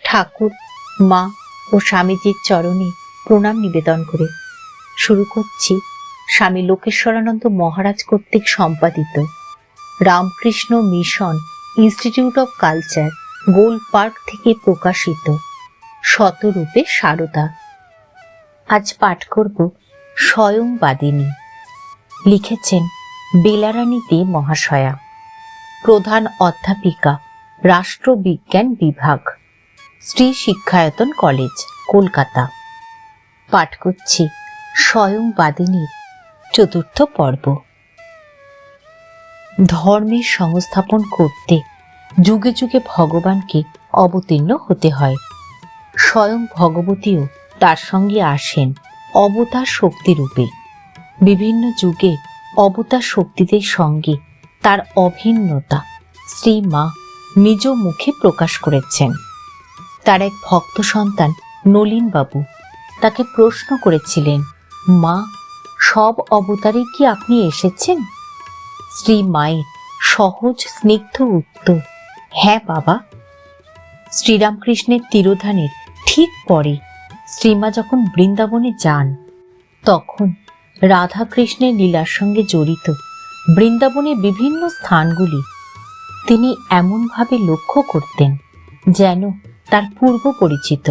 ঠাকুর, মা ও স্বামীজির চরণে প্রণাম নিবেদন করে শুরু করছি স্বামী লোকেশ্বরানন্দ মহারাজ কর্তৃক সম্পাদিত Ramakrishna mission institute of culture, goal park থেকে প্রকাশিত শতরূপে সারদা। আজ পাঠ করব স্বয়ংবাদিনী। লিখেছেন বেলারানী দে মহাশয়া, প্রধান অধ্যাপিকা, রাষ্ট্রবিজ্ঞান বিভাগ, শ্রী শিক্ষায়তন কলেজ, কলকাতা। পাঠ করছি স্বয়ংবাদিনীর চতুর্থ পর্ব। ধর্মের সংস্থাপন করতে যুগে যুগে ভগবানকে অবতীর্ণ হতে হয়। স্বয়ং ভগবতীও তার সঙ্গে আসেন অবতার শক্তিরূপে। বিভিন্ন যুগে অবতার শক্তিদের সঙ্গে তার অভিন্নতা শ্রী মা নিজ মুখে প্রকাশ করেছেন। তার এক ভক্ত সন্তান নলিনবাবু তাকে প্রশ্ন করেছিলেন, মা, সব অবতারে কি আপনি এসেছেন? শ্রী মায়ের সহজ স্নিগ্ধ উত্তর, হ্যাঁ বাবা। শ্রীরামকৃষ্ণের তিরোধানের ঠিক পরে শ্রীমা যখন বৃন্দাবনে যান, তখন রাধাকৃষ্ণের লীলার সঙ্গে জড়িত বৃন্দাবনের বিভিন্ন স্থানগুলি তিনি এমনভাবে লক্ষ্য করতেন যেন তার পূর্ব পরিচিত,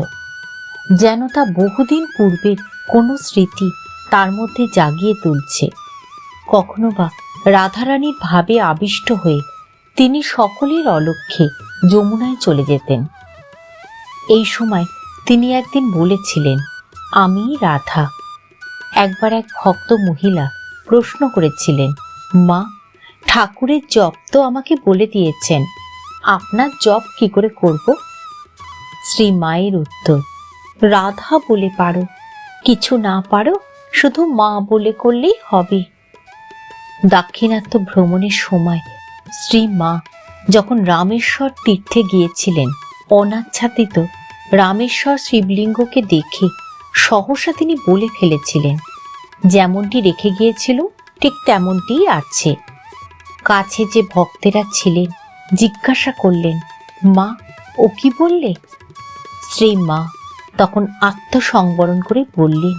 যেন তা বহুদিন পূর্বের কোনো স্মৃতি তার মধ্যে জাগিয়ে তুলছে। কখনো বা রাধারানীর ভাবে আবিষ্ট হয়ে তিনি সকলের অলক্ষ্যে যমুনায় চলে যেতেন। এই সময় তিনি একদিন বলেছিলেন, আমি রাধা। একবার এক ভক্ত মহিলা প্রশ্ন করেছিলেন, মা, ঠাকুরের জপ তো আমাকে বলে দিয়েছেন, আপনার জপ কি করে করব? শ্রী মায়ের উত্তর, রাধা বলে পারো, কিছু না পারো শুধু মা বলে করলেই হবে। দাক্ষিণাত্য ভ্রমণের সময় শ্রী মা যখন রামেশ্বর তীর্থে গিয়েছিলেন, অনাচ্ছাদিত রামেশ্বর শিবলিঙ্গকে দেখে সহসা তিনি বলে ফেলেছিলেন, যেমনটি রেখে গিয়েছিল ঠিক তেমনটিই আছে। কাছে যে ভক্তেরা ছিলেন জিজ্ঞাসা করলেন, মা, ও কি বললে? শ্রী মা তখন আত্মসংবরণ করে বললেন,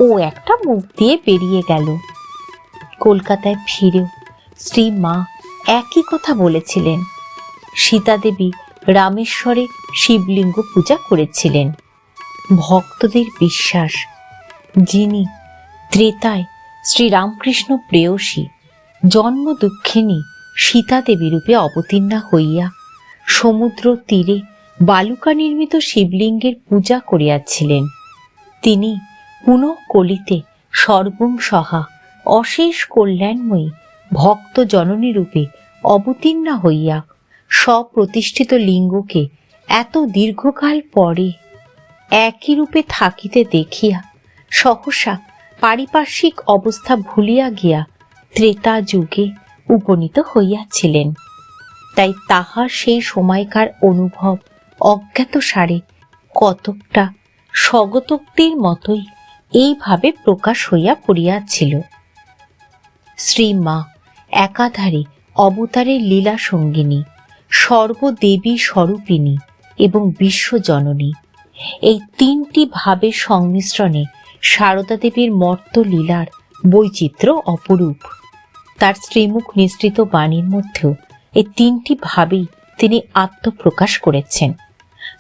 ও একটা মুখ দিয়ে বেরিয়ে গেল। কলকাতায় ফিরেও শ্রী মা একই কথা বলেছিলেন। সীতাদেবী রামেশ্বরে শিবলিঙ্গ পূজা করেছিলেন। ভক্তদের বিশ্বাস, যিনি ত্রেতায় শ্রীরামকৃষ্ণ প্রেয়সী জন্ম দুঃখিনী সীতাদেবী রূপে অবতীর্ণা হইয়া সমুদ্র তীরে বালুকা নির্মিত শিবলিঙ্গের পূজা করিয়াছিলেন, তিনি পুনঃ কলিতে সর্বং সহা অশেষ কল্যাণময়ী ভক্ত জননী রূপে অবতীর্ণা হইয়া স্বপ্রতিষ্ঠিত লিঙ্গকে এত দীর্ঘকাল পরে একই রূপে থাকিতে দেখিয়া সহসা পারিপার্শ্বিক অবস্থা ভুলিয়া গিয়া ত্রেতা যুগে উপনীত হইয়াছিলেন। তাই তাহার সেই সময়কার অনুভব অজ্ঞাতসারে কতকটা স্বগতোক্তির মতোই এইভাবে প্রকাশ হইয়া পড়িয়াছিল। শ্রী মা একাধারে অবতারের লীলা সঙ্গিনী, সর্বদেবী স্বরূপিণী এবং বিশ্বজননী। এই তিনটি ভাবের সংমিশ্রণে সারদা দেবীর মর্ত লীলার বৈচিত্র্য অপরূপ। তার শ্রীমুখ নিঃসৃত বাণীর মধ্যেও এই তিনটি ভাবেই তিনি আত্মপ্রকাশ করেছেন।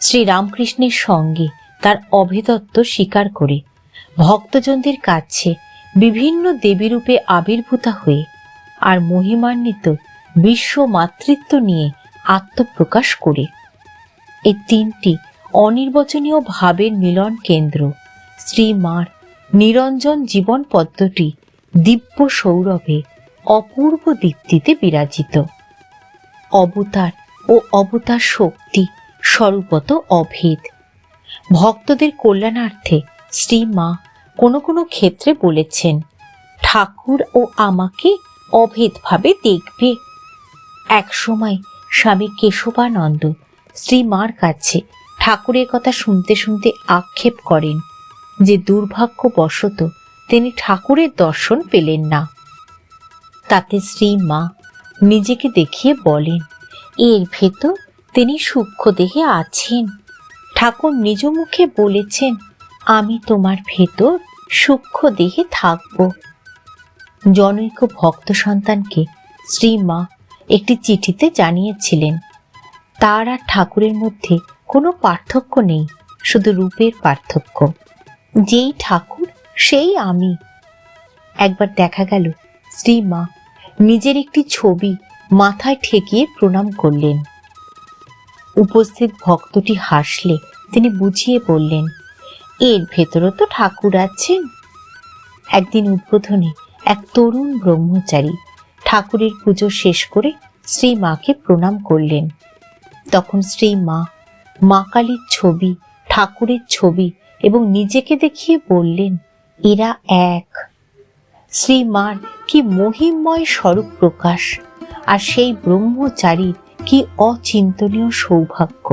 শ্রীরামকৃষ্ণের সঙ্গে তার অভেদত্ব স্বীকার করে ভক্তজনদের কাছে বিভিন্ন দেবীরূপে আবির্ভূতা হয়ে আর মহিমান্বিত বিশ্ব মাতৃত্ব নিয়ে আত্মপ্রকাশ করে। এই তিনটি অনির্বচনীয় ভাবের মিলন কেন্দ্র শ্রী মার নিরঞ্জন জীবন পদ্মটি দিব্য সৌরভে অপূর্ব দীপ্তিতে বিরাজিত। অবতার ও অবতার শক্তি স্বরূপত অভেদ। ভক্তদের কল্যাণার্থে শ্রী মা কোনো কোনো ক্ষেত্রে বলেছেন, ঠাকুর ও আমাকে অভেদভাবে দেখবে। এক সময় স্বামী কেশবানন্দ শ্রী মার কাছে ঠাকুরের কথা শুনতে শুনতে আক্ষেপ করেন যে দুর্ভাগ্যবশত তিনি ঠাকুরের দর্শন পেলেন না। তাতে শ্রী মা নিজেকে দেখিয়ে বলেন, এর ভেতর তিনি সূক্ষ্ম দেহে আছেন, ঠাকুর নিজ মুখে বলেছেন, আমি তোমার ভেতর সূক্ষ্ম দেহে থাকব। জনৈক ভক্ত সন্তানকে শ্রীমা একটি চিঠিতে জানিয়েছিলেন, তার আর ঠাকুরের মধ্যে কোনো পার্থক্য নেই, শুধু রূপের পার্থক্য। যেই ঠাকুর সেই আমি। একবার দেখা গেল শ্রীমা নিজের একটি ছবি মাথায় ঠেকিয়ে প্রণাম করলেন। উপস্থিত ভক্তটি হাসলে তিনি বুঝিয়ে বললেন, এর ভেতরও তো ঠাকুর আছেন। একদিন উদ্বোধনে এক তরুণ ব্রহ্মচারী ঠাকুরের পুজো শেষ করে শ্রীমাকে প্রণাম করলেন। তখন শ্রীমা মা কালীর ছবি, ঠাকুরের ছবি এবং নিজেকে দেখিয়ে বললেন, এরা এক। শ্রীমার কি মহিমময় স্বরূপ প্রকাশ, আর সেই ব্রহ্মচারীর কি অচিন্তনীয় সৌভাগ্য।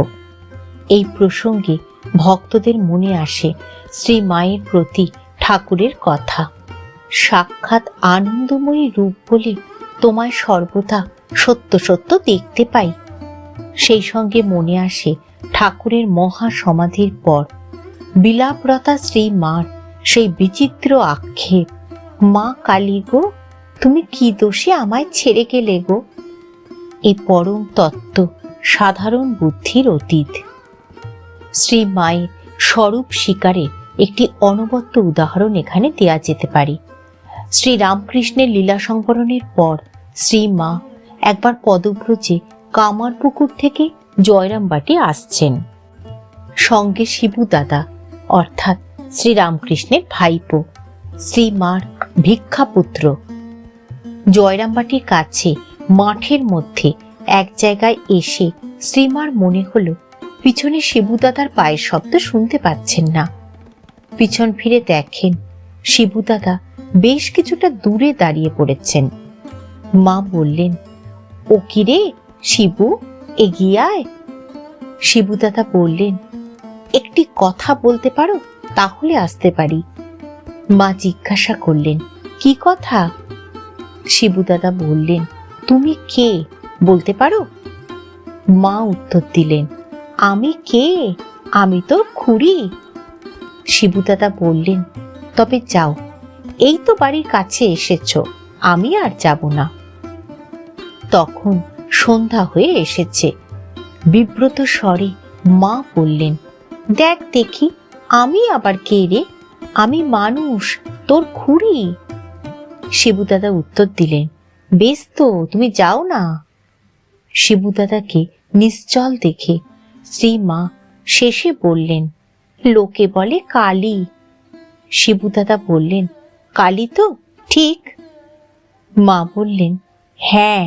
এই প্রসঙ্গে ভক্তদের মনে আসে শ্রীমায়ের প্রতি ঠাকুরের কথা, সাক্ষাৎ আনন্দময়ী রূপ বলে তোমায় সর্বদা সত্য সত্য দেখতে পাই। সেই সঙ্গে মনে আসে ঠাকুরের মহা সমাধির পর বিলাপরতা শ্রীমার সেই বিচিত্র আক্ষেপ, মা কালী গো, তুমি কি দোষে আমায় ছেড়ে গেলে গো। এই পরম তত্ত্ব সাধারণ বুদ্ধির অতীত। শ্রীমায়ের স্বরূপ স্বীকারের একটি অনবদ্য উদাহরণ এখানে দেয়া যেতে পারে। শ্রীরামকৃষ্ণের লীলা সংবরণের পর শ্রীমা একবার পদব্রজে কামারপুকুর থেকে জয়রামবাটি আসছেন। সঙ্গে শিবু দাদা, অর্থাৎ শ্রীরামকৃষ্ণের ভাইপো, শ্রীমার ভিক্ষাপুত্র। জয়রামবাটির কাছে মাঠের মধ্যে এক জায়গায় এসে শ্রীমার মনে হলো পিছনে শিবু দাদার পায়ের শব্দ শুনতে পাচ্ছেন না। পিছন ফিরে দেখেন শিবু দাদা বেশ কিছুটা দূরে দাঁড়িয়ে পড়েছেন। মা বললেন, ও কি রে শিবু, এগিয়ে আয়। শিবু দাদা বললেন, একটি কথা বলতে পারো, তাহলে আসতে পারি। মা জিজ্ঞাসা করলেন, কি কথা? শিবু দাদা বললেন, তুমি কে বলতে পারো? মা উত্তর দিলেন, আমি কে? আমি তোর খুড়ি। শিবু দাদা বললেন, তবে যাও, এই তো বাড়ির কাছে এসেছ, আমি আর যাব না। তখন সন্ধ্যা হয়ে এসেছে। বিব্রত স্বরে মা বললেন, দেখ দেখি আমি আবার কে রে? আমি মানুষ, তোর খুড়ি। শিবু দাদা উত্তর দিলেন, বেশ তো, তুমি যাও না। শিবু দাদাকে নিশ্চল দেখে শ্রীমা শেষে বললেন, লোকে বলে কালী। শিবু দাদা বললেন, কালী তো ঠিক। মা বললেন, হ্যাঁ।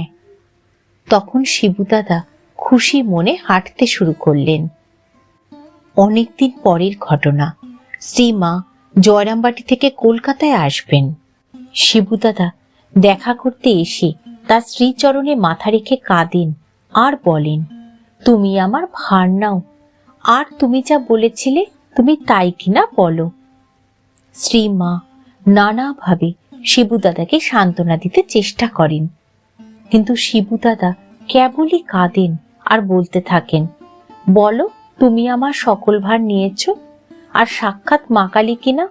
তখন শিবু দাদা খুশি মনে হাঁটতে শুরু করলেন। অনেকদিন পরের ঘটনা। শ্রীমা জয়রামবাটি থেকে কলকাতায় আসবেন। শিবু দাদা দেখা করতে এসে তার শ্রীচরণে মাথা রেখে কাঁদেন আর বলেন, তুমি আমার ভার নাও, আর তুমি যা বলেছিলে তুমি তাই কিনা বলো। শ্রীমা নানাভাবে শিবু দাদাকে সান্ত্বনা দিতে চেষ্টা করেন, কিন্তু শিবু দাদা কেবলই কাঁদেন আর বলতে থাকেন, বলো তুমি আমার সকল ভার নিয়েছ, আর সাক্ষাৎ মা কালী কিনা।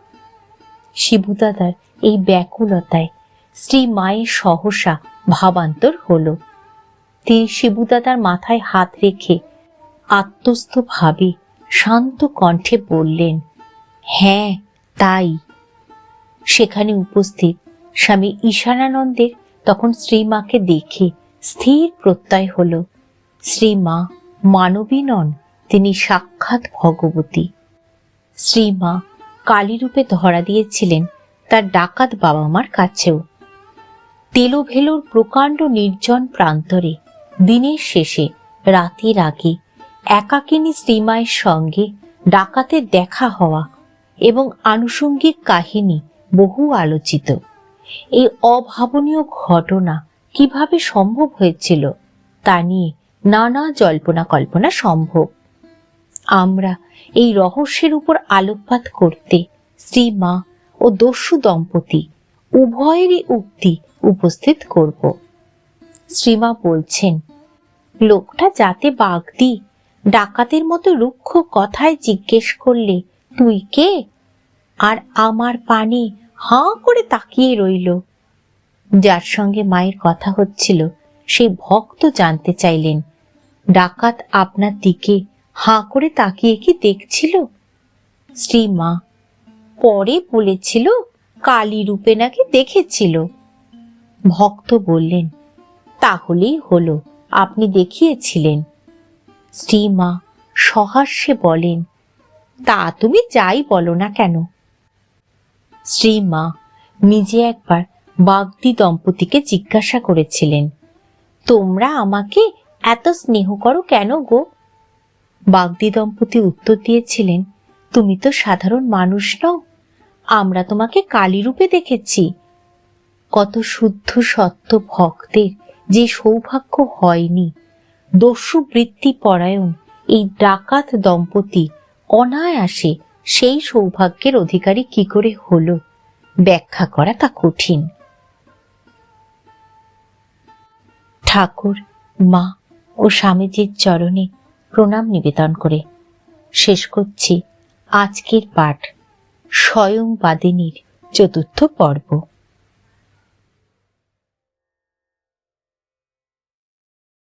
শিবু দাদার এই ব্যাকুলতায় শ্রী মায়ের সহসা ভাবান্তর হলো। তিনি শিবু দাদার মাথায় হাত রেখে আত্মস্থ ভাবে শান্ত কণ্ঠে বললেন, হ্যাঁ তাই। সেখানে উপস্থিত স্বামী ঈশানানন্দের তখন শ্রীমাকে দেখে স্থির প্রত্যয় হল, শ্রীমা মানবী নন, তিনি সাক্ষাৎ ভগবতী। শ্রীমা কালীরূপে ধরা দিয়েছিলেন তার ডাকাত বাবা মার কাছেও। তেলোভেলোর প্রকাণ্ড নির্জন প্রান্তরে দিনের শেষে রাতের আগে একাকিনী শ্রীমায়ের সঙ্গে ডাকাতের দেখা হওয়া এবং আনুষঙ্গিক কাহিনী বহু আলোচিত। এই অভাবনীয় ঘটনা কিভাবে সম্ভব হয়েছিল তা নিয়ে নানা জল্পনা কল্পনা সম্ভব। আমরা এই রহস্যের উপর আলোকপাত করতে শ্রীমা ও দস্যু দম্পতি উভয়েরই উক্তি উপস্থিত করব। শ্রীমা বলছেন, লোকটা যাতে বাগদি ডাকাতের মতো রুক্ষ কথায় জিজ্ঞেস করলে, তুই কে? আর আমার পানে হাঁ করে তাকিয়ে রইল। যার সঙ্গে মায়ের কথা হচ্ছিল সেই ভক্ত জানতে চাইলেন, ডাকাত আপনার দিকে হাঁ করে তাকিয়ে কি দেখছিল? শ্রীমা পরে বলেছিল কালী রূপে নাকি দেখেছিল। ভক্ত বললেন, তাহলেই হলো, আপনি দেখিয়েছিলেন। শ্রীমা সহাস্যে বলেন, তা তুমি যাই বলো না কেন। শ্রীমা নিজে একবার বাগদি দম্পতিকে জিজ্ঞাসা করেছিলেন, তোমরা আমাকে এত স্নেহ করো কেন গো? বাগদি দম্পতি উত্তর দিয়েছিলেন, তুমি তো সাধারণ মানুষ নও, আমরা তোমাকে কালী রূপে দেখেছি। কত শুদ্ধ সত্য ভক্তের যে সৌভাগ্য হয়নি, দস্যু বৃত্তি পরায়ণ এই ডাকাত দম্পতি অনায়াসে সেই সৌভাগ্যের অধিকারী কি করে হলো, ব্যাখ্যা করা তা কঠিন। ঠাকুর, মা ও স্বামীজির চরণে প্রণাম নিবেদন করে শেষ করছি আজকের পাঠ, স্বয়ং বাদিনীর ৪র্থ পর্ব।